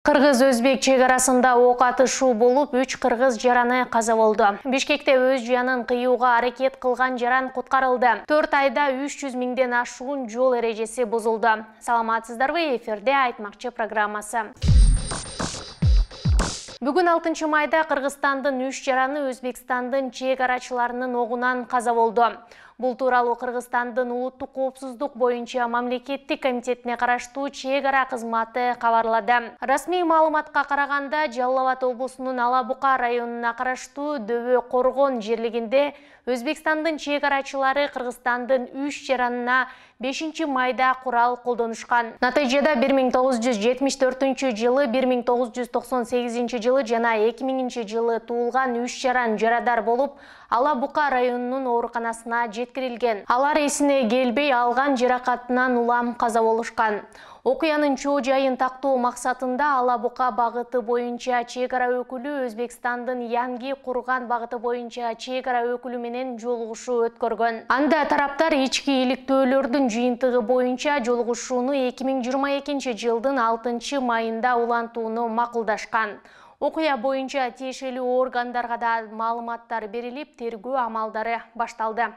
Кыргыз-Өзбек чегарасында ок атышуу болуп, 3 кыргыз жараны каза болду. Бишкекте өз жанын кыюуга аракет кылган жаран куткарылды. 4 айда 300 миңден ашуун жол эрежеси бузулду. Саламатсыздарбы, эфирде Айтмакчы программасы. Бүгүн 6 майда Кыргызстандын 3 жараны Өзбекстандын чегарачыларынын огунан каза болду. Бул тууралуу Кыргызстандын улуттук коопсуздук боюнча мамлекеттик комитетине караштуу чегара кызматы кабарлады. Расмий маалыматка караганда, Жалал Абад облусунун Ала Бука районуна караштуу Дөбө Коргон жерлигинде Өзбекстандын чегарачылары Кыргызстандын 3 жаранына 5 майда курал колдонушкан. Натыйжада 1974 жылы, 1998 жылы жана 2000 жылы туулган 3 жаран жарадар болуп, Ала Бука районунун ооруканасына жеткирилген. Алар эсине келбей алган жаракатынан улам каза болушкан. Окуянын чоо жайын тактоо максатында Ала Бука багыты боюнча чегара өкүлү Өзбекстандын Янги курган багыты боюнча чегара өкүлү менен жолугушуу өткөргөн. Анда тараптар ички иликтөөлөрдүн жыйынтыгы боюнча жолугушууну 2022 жылдын 6 майында улантууну макулдашкан. Окуя боюнча тиешелүү органдарга да маалыматтар берилип, тергөө амалдары башталды.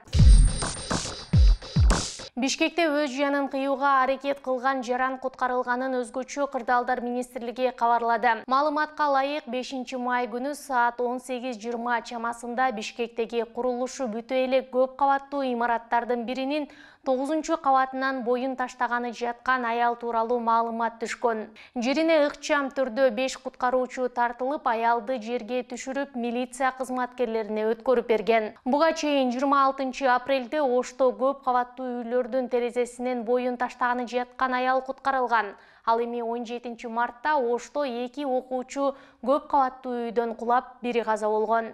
Бишкекте өз жанын кыюуга аракет кылган жаран куткарылганын өзгөчө кырдаалдар министрлиги кабарлады. Маалыматка ылайык 5 май күнү саат 18:20 чамасында Бишкектеги курулушу бүтө элек көп кабаттуу имараттардын биринин 9-кабатынан боюн таштаганы жаткан аял тууралуу маалымат түшкөн. Жерине ыкчам түрдө 5 куткаруучу тартылып, аялды жерге түшүрүп, милиция кызматкерлерине өткөрүп берген. Буга чейин 26 апрелде Ошто көп кабаттуу үйлөрдүн терезесинен боюн таштаганы жаткан аял куткарылган. Ал эми 17 мартта Ошто 2 окуучу көп кабаттуу үйдөн кулап, бири каза болгон.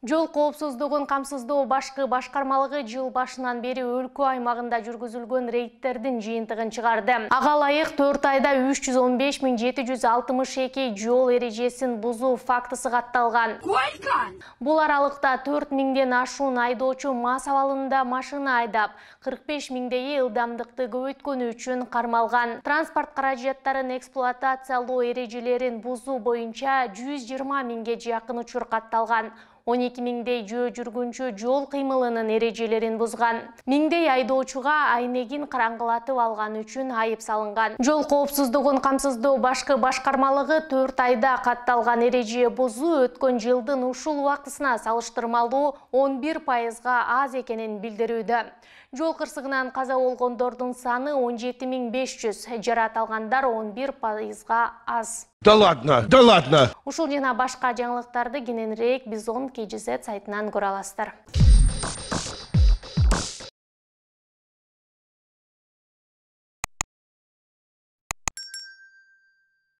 Жол коопсуздугун камсыздоо башкы башкармалыгы жыл башынан бери өлкө аймагында жүргүзүлгөн рейдтердин жыйынтыгын чыгарды. Ага ылайык 4 айда 315.762 жол эрежесин бузуу фактысы катталган. Бул аралыкта 4 миңден ашуун айдоочу мас абалында машина айдап, 45 миңдейи ылдамдыкты көбөйткөнү үчүн кармалган. Транспорт каражаттарын эксплуатациялоо эрежелерин бузуу боюнча 120 миңге жакын учур катталган. 12 миңдей жөө жүргүнчү жол кыймылынын эрежелерин бузган. Миңдей айдоочуга айнегин караңгылатып алган үчүн айып салынган. Жол коопсуздугун камсыздоо башкы башкармалыгы 4 айда катталган эреже бузуу өткөн жылдын ушул убактысына салыштырмалуу 11%га аз экенин билдирүүдө. Жол кырсыгынан каза болгондордун саны 17.500, жарат алгандар 11%га аз. Да ладно! Ушул жана башка жаңылыктарды кененирээк Бизон KGZ сайтынан көрө аласыздар.